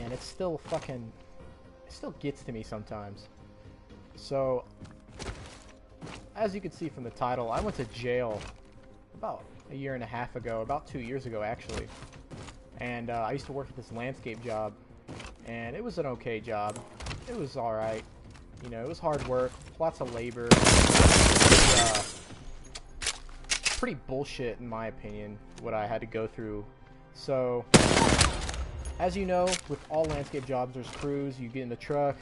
and it's still fucking, it still gets to me sometimes. So, as you can see from the title, I went to jail about a year and a half ago, about 2 years ago actually. And I used to work at this landscape job, and it was an okay job. It was alright. You know, it was hard work, lots of labor. It was, pretty bullshit in my opinion, what I had to go through. So, as you know, with all landscape jobs, there's crews. You get in the truck,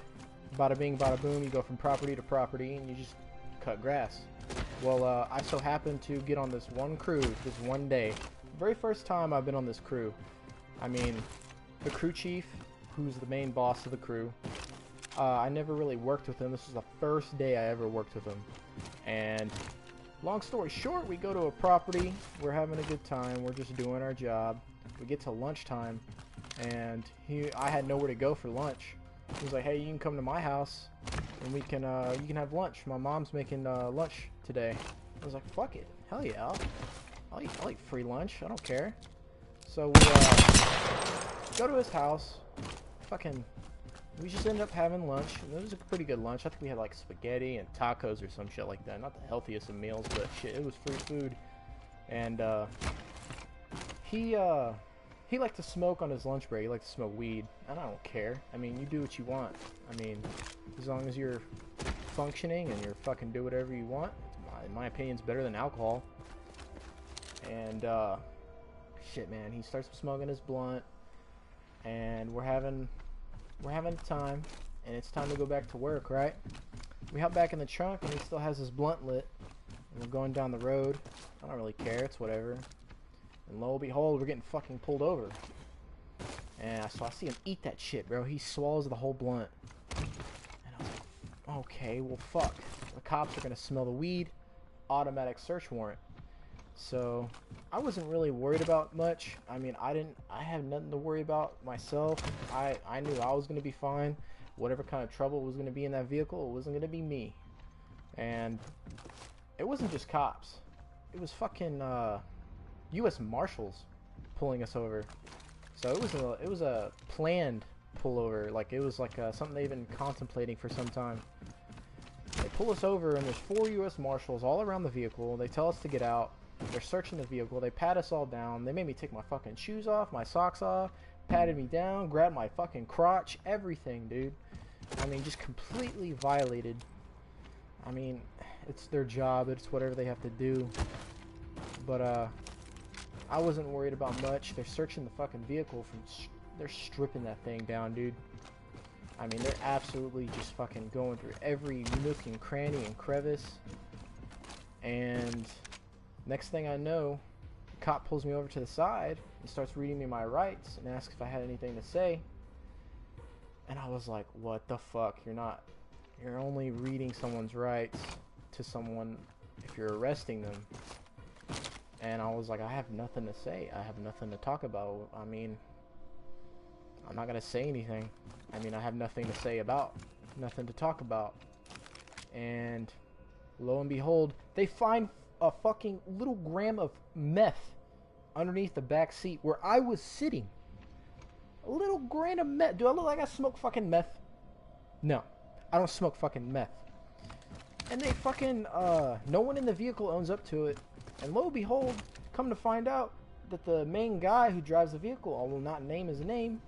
bada bing, bada boom, you go from property to property, and you just cut grass. Well, I so happened to get on this one crew, this one day. Very first time I've been on this crew. I mean, the crew chief, who's the main boss of the crew, I never really worked with him. This was the first day I ever worked with him. And long story short, we go to a property, we're having a good time, we're just doing our job. We get to lunchtime, and I had nowhere to go for lunch. He was like, hey, you can come to my house, and we can, you can have lunch. My mom's making lunch today. I was like, fuck it, hell yeah, I'll eat free lunch, I don't care. So we go to his house, we just ended up having lunch, and it was a pretty good lunch. I think we had like spaghetti and tacos or some shit like that. Not the healthiest of meals, but shit, it was free food. And he liked to smoke on his lunch break. He liked to smoke weed, and I don't care. I mean, you do what you want. I mean, as long as you're functioning and you're fucking do whatever you want, in my opinion, it's better than alcohol. And shit, man, he starts smoking his blunt, and we're having time, and it's time to go back to work, right? We hop back in the trunk, and he still has his blunt lit, and we're going down the road. I don't really care, it's whatever. And lo and behold, we're getting fucking pulled over. And so I see him eat that shit, bro. He swallows the whole blunt. And I was like, okay, well fuck. The cops are gonna smell the weed. Automatic search warrant. So I wasn't really worried about much. I mean, I had nothing to worry about myself. I knew I was gonna be fine. Whatever kind of trouble was gonna be in that vehicle, it wasn't gonna be me. And it wasn't just cops. It was fucking U.S. Marshals pulling us over. So it was a planned pullover. Like it was like something they've been contemplating for some time. They pull us over, and there's 4 U.S. Marshals all around the vehicle. They tell us to get out. They're searching the vehicle. They pat us all down. They made me take my fucking shoes off, my socks off, patted me down, grabbed my fucking crotch, everything, dude. I mean, just completely violated. I mean, it's their job. It's whatever they have to do. But I wasn't worried about much. They're searching the fucking vehicle they're stripping that thing down, dude. I mean, they're absolutely just fucking going through every nook and cranny and crevice. And next thing I know, the cop pulls me over to the side and starts reading me my rights and asks if I had anything to say. And I was like, what the fuck? You're only reading someone's rights to someone if you're arresting them. And I was like, I have nothing to say. I have nothing to talk about. I mean, I'm not gonna say anything. I mean, I have nothing to say about, nothing to talk about. And lo and behold, they find a fucking little gram of meth underneath the back seat where I was sitting. A little grain of meth. Do I look like I smoke fucking meth? No, I don't smoke fucking meth. And they fucking, no one in the vehicle owns up to it. And lo and behold, come to find out that the main guy who drives the vehicle, I will not name his name,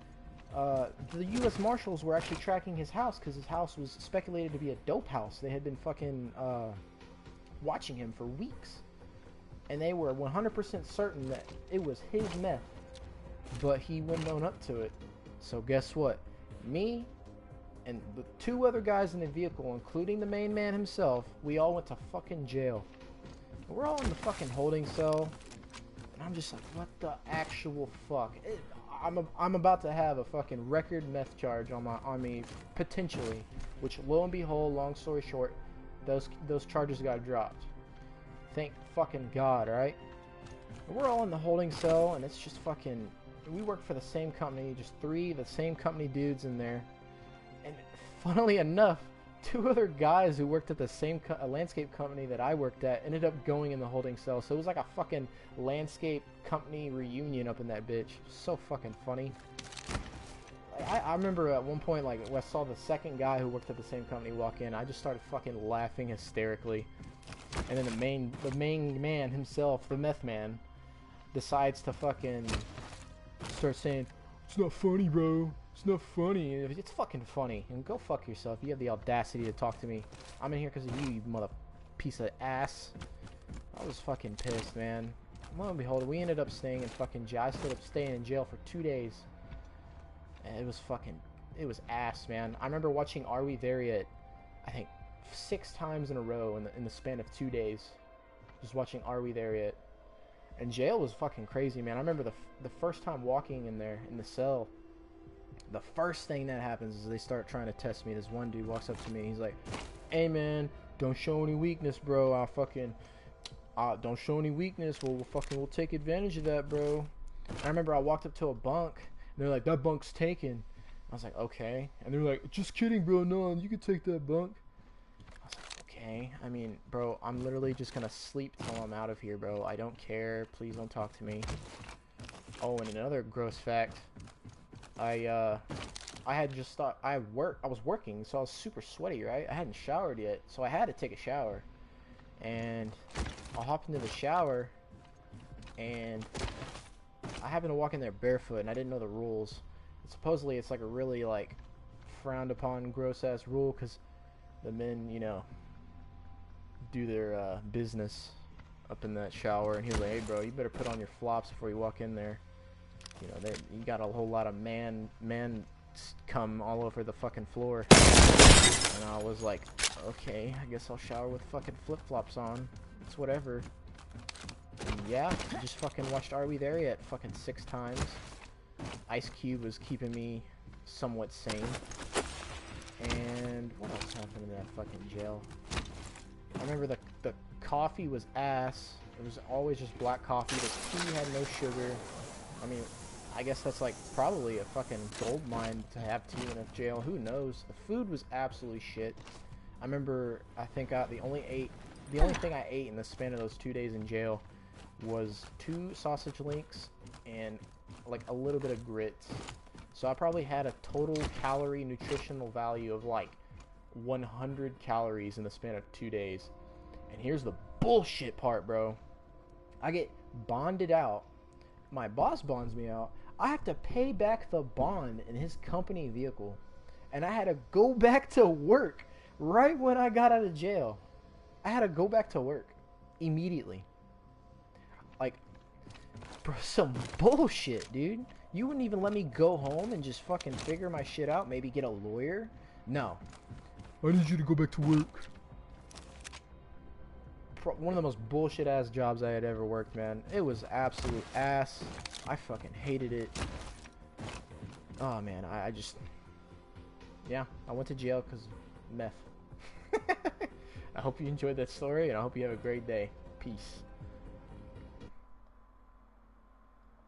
the U.S. Marshals were actually tracking his house because his house was speculated to be a dope house. They had been fucking watching him for weeks. And they were 100% certain that it was his meth. But he wouldn't own up to it. So guess what? Me and the 2 other guys in the vehicle, including the main man himself, we all went to fucking jail. We're all in the fucking holding cell. And I'm just like, what the actual fuck? I'm about to have a fucking record meth charge on me potentially, which lo and behold, long story short, those charges got dropped. Thank fucking God, right? We're all in the holding cell, and it's just fucking. We work for the same company, just 3 the same company dudes in there, and funnily enough, 2 other guys who worked at the same landscape company that I worked at ended up going in the holding cell. So it was like a fucking landscape company reunion up in that bitch. So fucking funny. I remember at one point, like, when I saw the second guy who worked at the same company walk in, I just started fucking laughing hysterically. And then the main man himself, the meth man, decides to fucking start saying, "It's not funny, bro. It's not funny." It's fucking funny. And go fuck yourself. You have the audacity to talk to me. I'm in here because of you, you mother piece of ass. I was fucking pissed, man. Lo and behold, we ended up staying in fucking jail. I ended up staying in jail for 2 days. And it was ass, man. I remember watching Are We There Yet, I think 6 times in a row in the span of 2 days. Just watching Are We There Yet. And jail was fucking crazy, man. I remember the first time walking in there, in the cell, the first thing that happens is they start trying to test me. This one dude walks up to me and he's like, "Hey, man, don't show any weakness, bro. Don't show any weakness. We'll take advantage of that, bro." I remember I walked up to a bunk, and they're like, "That bunk's taken." I was like, "Okay." And they're like, "Just kidding, bro. No, you can take that bunk." I was like, "Okay. I mean, bro, I'm literally just gonna sleep till I'm out of here, bro. I don't care. Please don't talk to me." Oh, and another gross fact. I had just thought I was working, so I was super sweaty, right? I hadn't showered yet, so I had to take a shower. And I'll hop into the shower, and I happen to walk in there barefoot, and I didn't know the rules. And supposedly, it's like a really, like, frowned upon, gross-ass rule, because the men, you know, do their business up in that shower. And he was like, "Hey, bro, you better put on your flops before you walk in there. You know, you got a whole lot of man cum all over the fucking floor." And I was like, "Okay, I guess I'll shower with fucking flip-flops on. It's whatever." And yeah, I just fucking watched Are We There Yet fucking 6 times. Ice Cube was keeping me somewhat sane. And what else happened in that fucking jail? I remember the coffee was ass. It was always just black coffee. The tea had no sugar. I mean, I guess that's like probably a fucking gold mine to have tea in a jail. Who knows? The food was absolutely shit. I remember, I think the only thing I ate in the span of those 2 days in jail was 2 sausage links and like a little bit of grits. So I probably had a total calorie nutritional value of like 100 calories in the span of 2 days. And here's the bullshit part, bro. I get bonded out. My boss bonds me out. I have to pay back the bond in his company vehicle. And I had to go back to work right when I got out of jail. I had to go back to work immediately. Like, bro, some bullshit, dude. You wouldn't even let me go home and just fucking figure my shit out, maybe get a lawyer? No. "I need you to go back to work." One of the most bullshit ass jobs I had ever worked, man. It was absolute ass. I fucking hated it. Oh man, I just, yeah, I went to jail because meth. I hope you enjoyed that story, and I hope you have a great day. Peace.